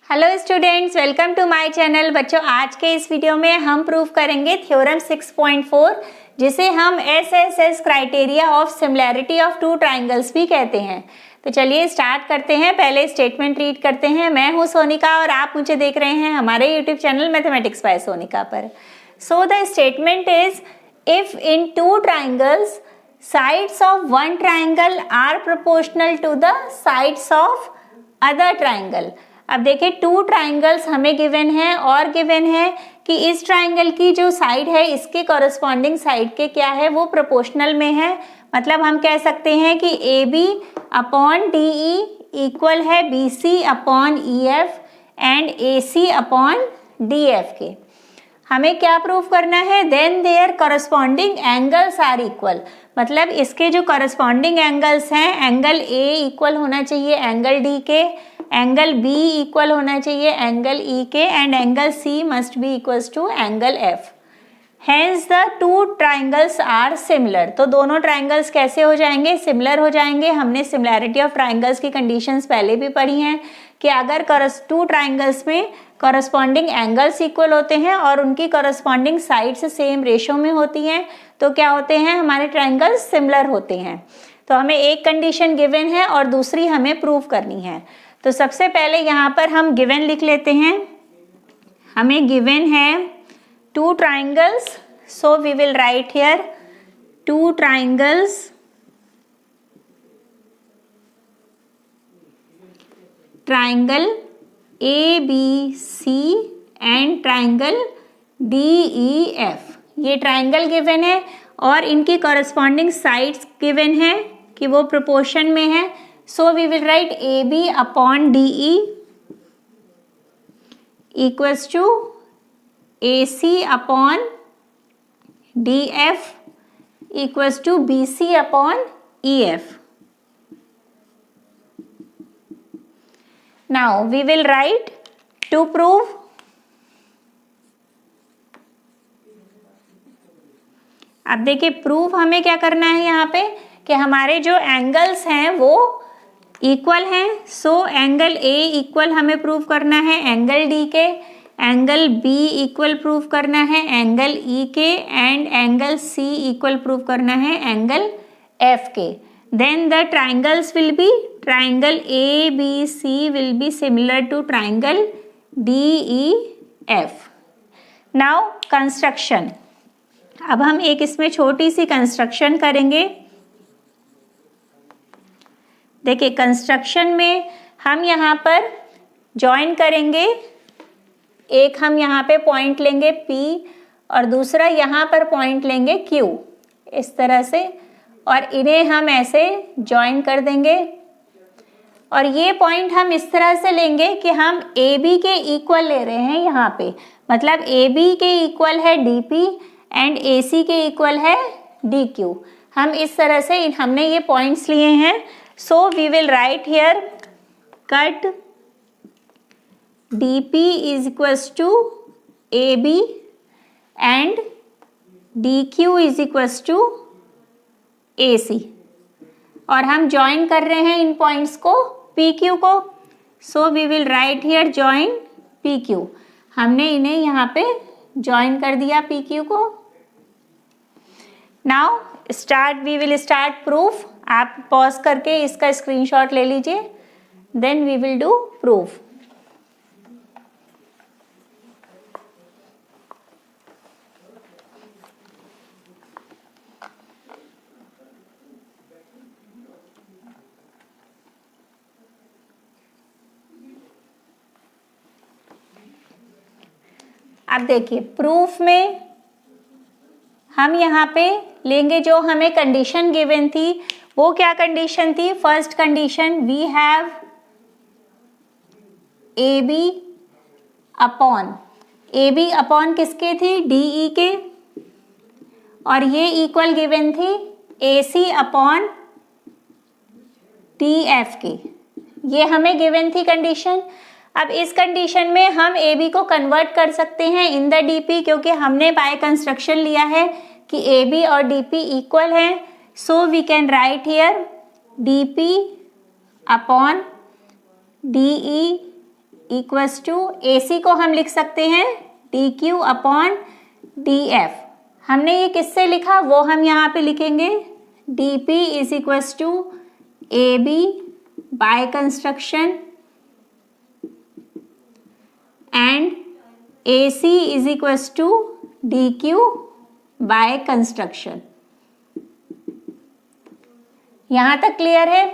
Hello students, welcome to my channel. बच्चों, आज के इस वीडियो में हम प्रूव करेंगे थ्योरम 6.4, जिसे हम SSS criteria of similarity of two triangles भी कहते हैं। तो चलिए स्टार्ट करते हैं। पहले स्टेटमेंट रीड करते हैं। मैं हूं सोनिका और आप मुझे देख रहे हैं हमारे YouTube channel mathematics by Sonika पर। So the statement is, if in two triangles sides of one triangle are proportional to the sides of other triangle। अब देखिए, टू ट्राइंगल्स हमें गिवन है और गिवन है कि इस ट्राइंगल की जो साइड है इसके कॉरस्पॉन्डिंग साइड के क्या है, वो प्रोपोर्शनल में है। मतलब हम कह सकते हैं कि AB अपॉन DE इक्वल है BC upon EF and AC upon DF के। हमें क्या प्रूफ करना है? Then there corresponding angles are equal. मतलब इसके जो कॉरस्पॉन्डिंग एंगल्स हैं, एंगल A इक्वल होना चाहिए एंगल D के, एंगल B इक्वल होना चाहिए एंगल E के, and angle C must be equals to angle F। Hence the two triangles are similar। तो दोनों ट्राइंगल्स कैसे हो जाएंगे? सिमिलर हो जाएंगे। हमने सिमिलैरिटी ऑफ ट्राइंगल्स की कंडीशंस पहले भी पढ़ी हैं कि अगर टू ट्राइंगल्स में कॉरस्पॉन्डिंग एंगल्स इक्वल होते हैं और उनकी कॉरस्पॉन्डिंग साइड्स सेम रेशो में होती हैं तो क्या होते हैं? हमारे ट्राइंगल्स सिमिलर होते हैं। तो हमें एक कंडीशन गिवन है और दूसरी हमें प्रूव करनी है। तो सबसे पहले यहाँ पर हम गिवन लिख लेते हैं। हमें गिवन है two triangles, so we will write here two triangles triangle ABC and triangle DEF। ये ट्राइंगल गिवन है और इनकी कॉरस्पॉन्डिंग साइड्स गिवन है कि वो प्रोपोर्शन में है। So we will write AB upon DE equals to AC upon DF equals to BC upon EF। Now we will write to prove अब देखिए, प्रूफ हमें क्या करना है यहाँ पे कि हमारे जो एंगल्स हैं वो इक्वल हैं। सो एंगल A इक्वल हमें प्रूव करना है एंगल D के, एंगल B इक्वल प्रूव करना है एंगल E के, and angle C equal prove करना है एंगल F के। Then the triangles will be, triangle ABC will be similar to triangle DEF। Now construction. अब हम एक इसमें छोटी सी कंस्ट्रक्शन करेंगे। देखिए, कंस्ट्रक्शन में हम यहाँ पर ज्वाइन करेंगे। एक हम यहाँ पे पॉइंट लेंगे P और दूसरा यहाँ पर पॉइंट लेंगे Q, इस तरह से, और इन्हें हम ऐसे ज्वाइन कर देंगे। और ये पॉइंट हम इस तरह से लेंगे कि हम AB के इक्वल ले रहे हैं यहाँ पे। मतलब AB के इक्वल है DP एंड AC के इक्वल है DQ। हम इस तरह से हमने ये पॉइंट्स लिए हैं। So we will write here cut DP is equals to AB and DQ is equals to AC। और हम ज्वाइन कर रहे हैं इन पॉइंट्स को PQ को। So we will write here join PQ। हमने इन्हें यहाँ पे ज्वाइन कर दिया PQ को। Now start, we will start proof. आप पॉज करके इसका स्क्रीनशॉट ले लीजिए, then we will do proof. अब देखिए, प्रूफ में हम यहाँ पे लेंगे जो हमें कंडीशन गिवन थी। वो क्या कंडीशन थी? First condition, we have AB upon किसके थी? DE के, और ये इक्वल गिवन थी AC अपॉन DF की। ये हमें गिवन थी कंडीशन। अब इस कंडीशन में हम AB को कन्वर्ट कर सकते हैं इन द DP, क्योंकि हमने बाय कंस्ट्रक्शन लिया है कि AB और DP इक्वल हैं। So we can write here DP upon DE equals to AC को हम लिख सकते हैं DQ अपॉन DF। हमने ये किससे लिखा वो हम यहाँ पे लिखेंगे DP is equals to AB by construction and AC is equals to DQ by construction. यहां तक क्लियर है।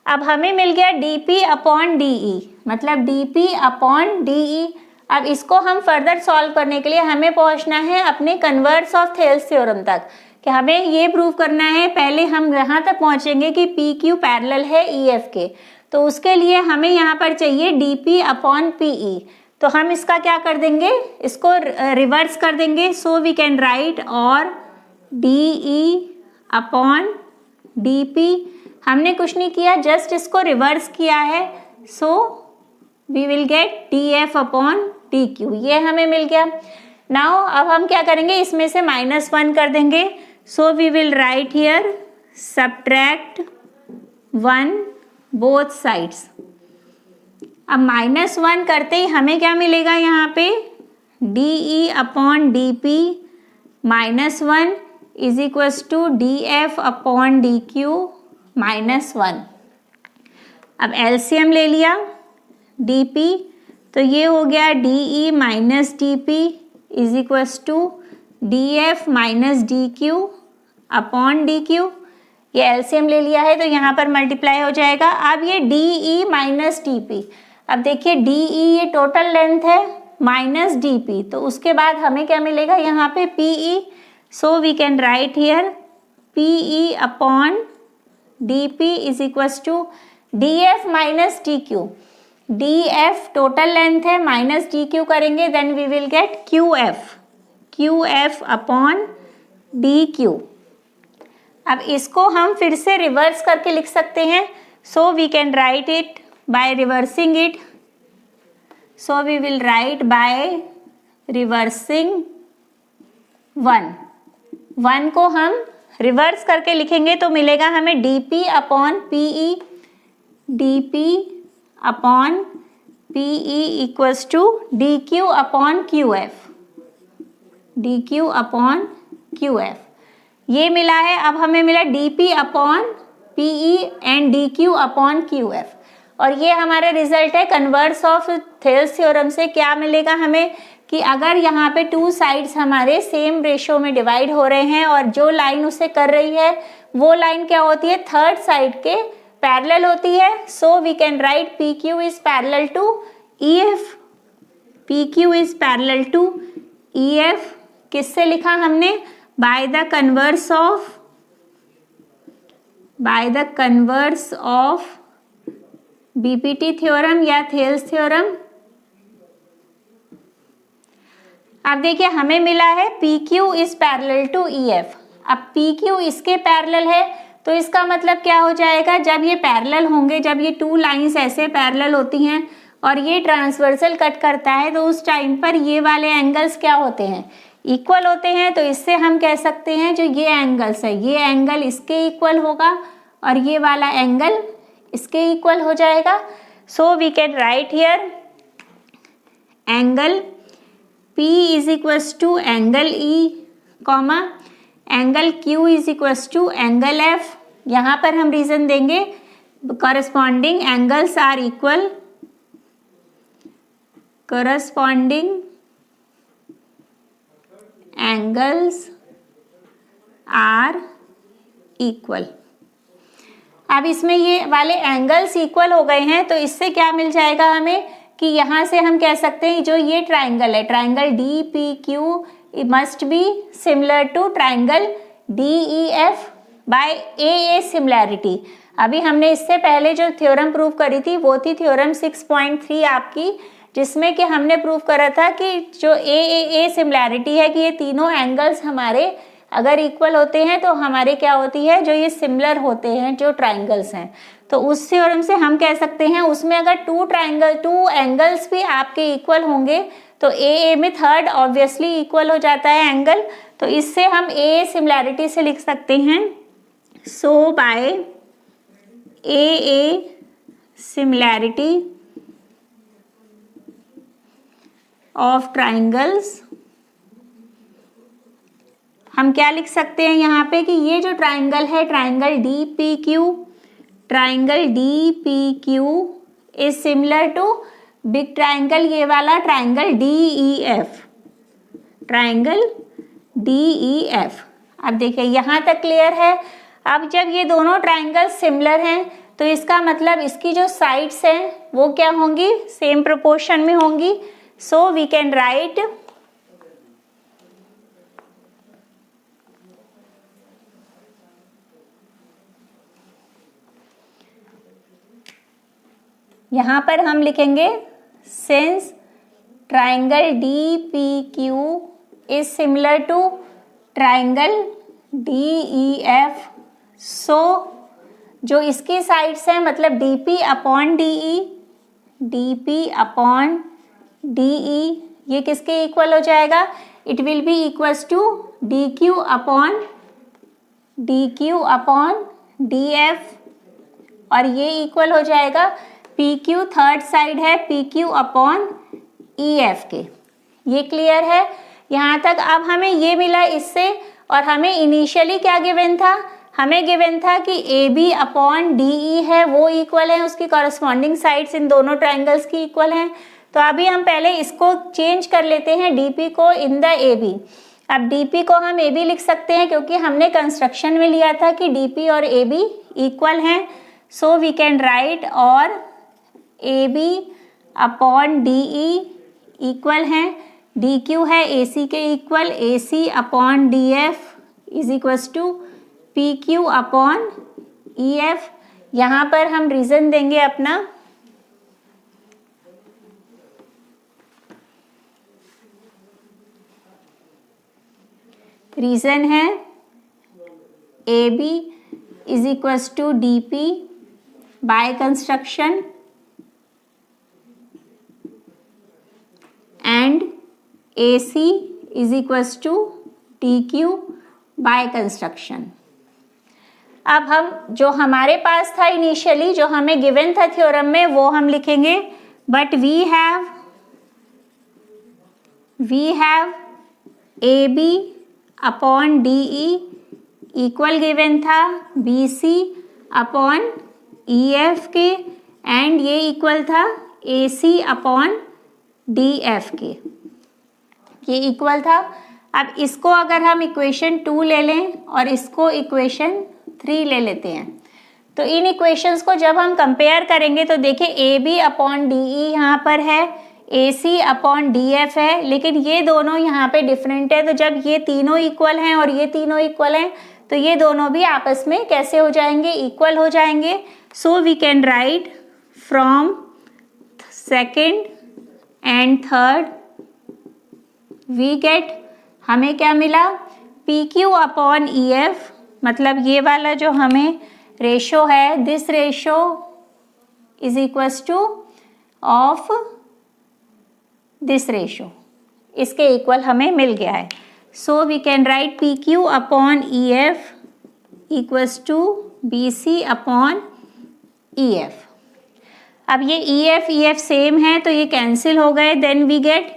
अब हमें मिल गया DP अपॉन DE, मतलब DP अपॉन DE। अब इसको हम फर्दर सॉल्व करने के लिए हमें पहुंचना है अपने कन्वर्स ऑफ थेल्स थ्योरम तक, कि हमें ये प्रूव करना है। पहले हम यहाँ तक पहुंचेंगे कि PQ पैरेलल है EF के, तो उसके लिए हमें यहाँ पर चाहिए DP अपॉन PE। तो हम इसका क्या कर देंगे, इसको रिवर्स कर देंगे। सो वी कैन राइट और DE अपॉन DP। हमने कुछ नहीं किया, जस्ट इसको रिवर्स किया है। So we will get DF upon DQ, ये हमें मिल गया। नाउ अब हम क्या करेंगे, इसमें से -1 कर देंगे। So we will write here subtract 1 both sides. अब -1 करते ही हमें क्या मिलेगा यहाँ पे, DE upon DP -1 is equals to DF upon DQ -1। अब LCM ले लिया DP, तो ये हो गया DE minus DP is equals to DF minus DQ upon DQ। ये LCM ले लिया है तो यहाँ पर मल्टीप्लाई हो जाएगा। अब ये DE माइनस DP, अब देखिए DE ये टोटल लेंथ है माइनस DP, तो उसके बाद हमें क्या मिलेगा यहाँ पे PE। So we can write here PE upon DP is equals to DF minus DQ। DF total length है, माइनस DQ करेंगे then we will get QF upon DQ। अब इसको हम फिर से रिवर्स करके लिख सकते हैं। So we can write it by reversing it. So we will write by reversing 1 को हम रिवर्स करके लिखेंगे तो मिलेगा हमें DP upon PE, DP upon PE equals to DQ upon QF, DQ upon QF। ये मिला है। अब हमें मिला DP upon PE and DQ upon QF, और ये हमारा रिजल्ट है कन्वर्स ऑफ थेल्स थ्योरम से। क्या मिलेगा हमें कि अगर यहाँ पे 2 साइड्स हमारे सेम रेशो में डिवाइड हो रहे हैं और जो लाइन उसे कर रही है वो लाइन क्या होती है, थर्ड साइड के पैरेलल होती है। So we can write PQ is parallel to EF, PQ is parallel to EF। किससे लिखा हमने, by the converse of BPT theorem या थेल्स थ्योरम। अब देखिए हमें मिला है PQ is parallel to EF। अब PQ इसके पैरेलल है तो इसका मतलब क्या हो जाएगा, जब ये पैरेलल होंगे, जब ये 2 लाइंस ऐसे पैरेलल होती हैं और ये ट्रांसवर्सल कट करता है, तो उस टाइम पर ये वाले एंगल्स क्या होते हैं, इक्वल होते हैं। तो इससे हम कह सकते हैं जो ये एंगल्स है, ये एंगल इसके इक्वल होगा और ये वाला एंगल इसके इक्वल हो जाएगा। So we can write here angle P is equals to angle E, comma angle Q is equals to angle F। यहाँ पर हम रीजन देंगे corresponding angles are equal, corresponding angles are equal। अब इसमें ये वाले एंगल्स इक्वल हो गए हैं तो इससे क्या मिल जाएगा हमें कि यहाँ से हम कह सकते हैं जो ये ट्राइंगल है, triangle DPQ must be similar to triangle DEF by AA similarity. अभी हमने इससे पहले जो थ्योरम प्रूव करी थी वो थी थ्योरम 6.3 आपकी, जिसमें कि हमने प्रूव करा था कि जो AA सिमिलैरिटी है कि ये तीनों एंगल्स हमारे अगर इक्वल होते हैं तो हमारे क्या होती है, जो ये सिमिलर होते हैं जो ट्राइंगल्स हैं। तो उस थ्योरम से हम कह सकते हैं उसमें अगर 2 एंगल्स भी आपके इक्वल होंगे तो AA में थर्ड ऑब्वियसली इक्वल हो जाता है एंगल। तो इससे हम AA सिमिलैरिटी से लिख सकते हैं so by AA similarity of triangles, हम क्या लिख सकते हैं यहाँ पे कि ये जो ट्राइंगल है triangle D P Q, triangle D P Q is similar to big triangle, ये वाला triangle D E F, triangle D E F. अब देखिए यहाँ तक क्लियर है। अब जब ये दोनों ट्राइंगल सिमिलर हैं तो इसका मतलब इसकी जो साइड्स हैं वो क्या होंगी, सेम प्रोपोर्शन में होंगी। सो वी कैन राइट यहाँ पर हम लिखेंगे since triangle D P Q is similar to triangle D E F, so जो इसकी साइड्स हैं मतलब D P upon D E, D P upon D E, ये किसके इक्वल हो जाएगा, it will be equals to D Q upon D F, और ये इक्वल हो जाएगा पी क्यू, थर्ड साइड है P Q upon E F के। ये क्लियर है यहाँ तक। अब हमें ये मिला इससे, और हमें इनिशियली क्या गिवन था, हमें गिवन था कि A B upon D E है वो इक्वल है, उसकी कॉरस्पॉन्डिंग साइड्स इन दोनों ट्राइंगल्स की इक्वल हैं। तो अभी हम पहले इसको चेंज कर लेते हैं डी पी को इन द ए बी। अब डी पी को हम ए बी लिख सकते हैं क्योंकि हमने कंस्ट्रक्शन में लिया था कि डी पी और ए बी इक्वल हैं। सो वी कैन राइट और A B upon D E equal हैं, डी क्यू है ए सी के equal, A C upon D F is equals to P Q upon E F. यहाँ पर हम reason देंगे अपना, रीजन है A B is equals to D P by construction and AC is equals to DQ by construction। अब हम जो हमारे पास था इनिशियली, जो हमें गिवन था थ्योरम में, वो हम लिखेंगे, but we have AB upon DE equal given था BC अपॉन EF के, एंड ये इक्वल था AC अपॉन डी एफ के, ये इक्वल था। अब इसको अगर हम इक्वेशन 2 ले लें और इसको इक्वेशन 3 ले लेते हैं, तो इन इक्वेशंस को जब हम कंपेयर करेंगे तो देखिए A B upon D E यहाँ पर है, A C upon D F है, लेकिन ये दोनों यहाँ पे डिफरेंट है। तो जब ये तीनों इक्वल हैं और ये तीनों इक्वल हैं तो ये दोनों भी आपस में कैसे हो जाएंगे, इक्वल हो जाएंगे। So we can write from second and third we get, हमें क्या मिला, P Q upon E F, मतलब ये वाला जो हमें रेशो है, this ratio is equals to of this ratio, इसके इक्वल हमें मिल गया है। So we can write P Q upon E F equals to B C upon E F. अब ये ई एफ सेम है तो ये कैंसिल हो गए, then we get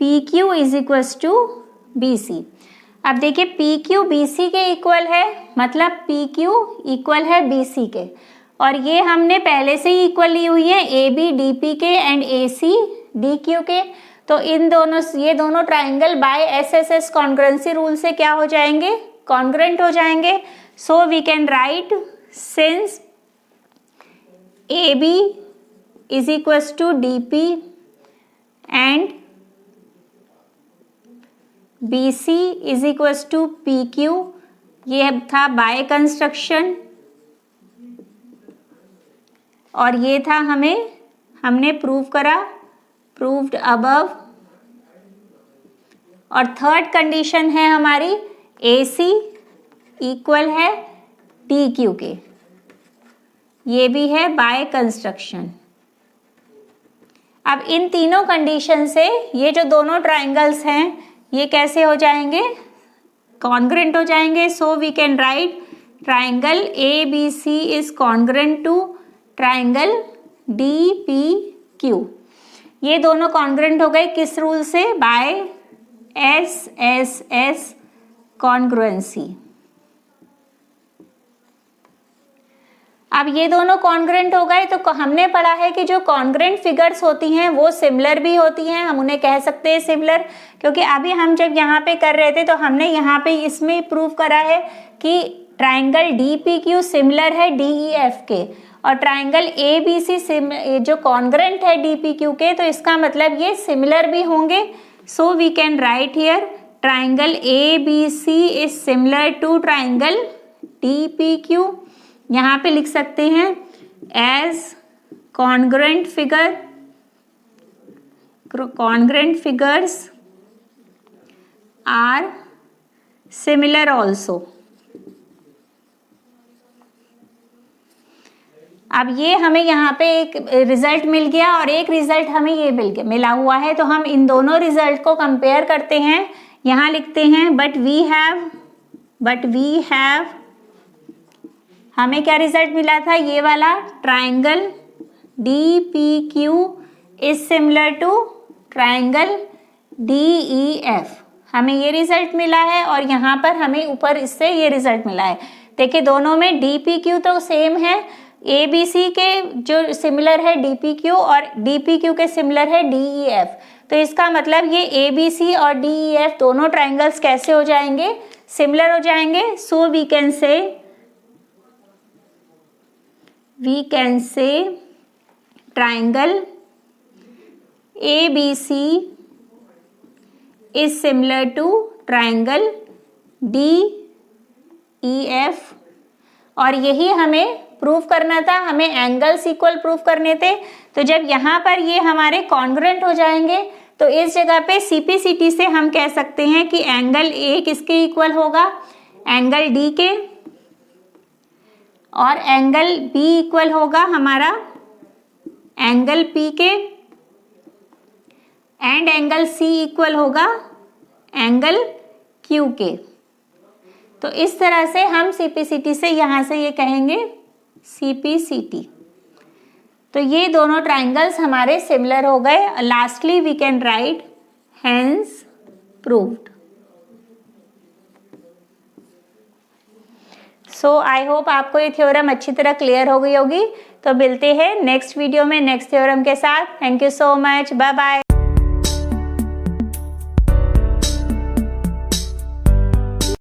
P Q is equals to B C. अब देखिए पी क्यू बी सी के इक्वल है, मतलब पी क्यू इक्वल है बी सी के, और ये हमने पहले से ही इक्वल ली हुई है ए बी डी पी के and A C D Q के। तो इन दोनों, ये दोनों triangle by S S S congruency rule से क्या हो जाएंगे, कॉन्ग्रुएंट हो जाएंगे। So we can write since A B is equals to DP and BC is equals to PQ, ये था बाय कंस्ट्रक्शन, और ये था हमने प्रूव करा, प्रूव्ड अबव। और थर्ड कंडीशन है हमारी AC इक्वल है DQ के, ये भी है बाय कंस्ट्रक्शन। अब इन तीनों कंडीशन से ये जो दोनों ट्राइंगल्स हैं ये कैसे हो जाएंगे, कॉन्ग्रुएंट हो जाएंगे। So we can write triangle A B C is congruent to triangle D P Q. ये दोनों कॉन्ग्रुएंट हो गए किस रूल से? By S congruency. अब ये दोनों कॉन्ग्रुएंट हो गए तो हमने पढ़ा है कि जो कॉन्ग्रुएंट फिगर्स होती हैं वो सिमिलर भी होती हैं, हम उन्हें कह सकते हैं सिमिलर, क्योंकि अभी हम जब यहाँ पे कर रहे थे तो हमने यहाँ पे इसमें प्रूव करा है कि ट्राइंगल DPQ सिमिलर है DEF के, और ट्राइंगल ABC जो कॉन्ग्रुएंट है DPQ के, तो इसका मतलब ये सिमिलर भी होंगे। So we can write here triangle ABC is similar to triangle DPQ। यहाँ पे लिख सकते हैं as congruent figures are similar also. अब ये हमें यहाँ पे एक रिजल्ट मिल गया और एक रिजल्ट हमें ये मिला हुआ है, तो हम इन दोनों रिजल्ट को कंपेयर करते हैं। यहाँ लिखते हैं बट वी हैव हमें क्या रिजल्ट मिला था? ये वाला triangle DPQ is similar to triangle DEF, हमें ये रिजल्ट मिला है, और यहाँ पर हमें ऊपर इससे ये रिजल्ट मिला है। देखिए दोनों में DPQ तो सेम है, ABC के जो सिमिलर है DPQ और DPQ के सिमिलर है DEF, तो इसका मतलब ये ABC और DEF दोनों ट्राइंगल्स कैसे हो जाएंगे? सिमिलर हो जाएंगे। So we can say triangle ABC is similar to triangle DEF, और यही हमें प्रूव करना था, हमें एंगल्स इक्वल प्रूव करने थे। तो जब यहाँ पर ये हमारे कॉन्ग्रुएंट हो जाएंगे तो इस जगह पे CPCT से हम कह सकते हैं कि एंगल A किसके इक्वल होगा? एंगल D के, और एंगल B इक्वल होगा हमारा एंगल P के, एंड एंगल C इक्वल होगा एंगल Q के। तो इस तरह से हम CPCT से यहाँ से ये कहेंगे CPCT। तो ये दोनों ट्राइंगल्स हमारे सिमिलर हो गए। Lastly we can write hence proved. So I hope आपको ये थ्योरम अच्छी तरह क्लियर हो गई होगी। तो मिलते हैं नेक्स्ट वीडियो में नेक्स्ट थ्योरम के साथ। Thank you so much, bye bye.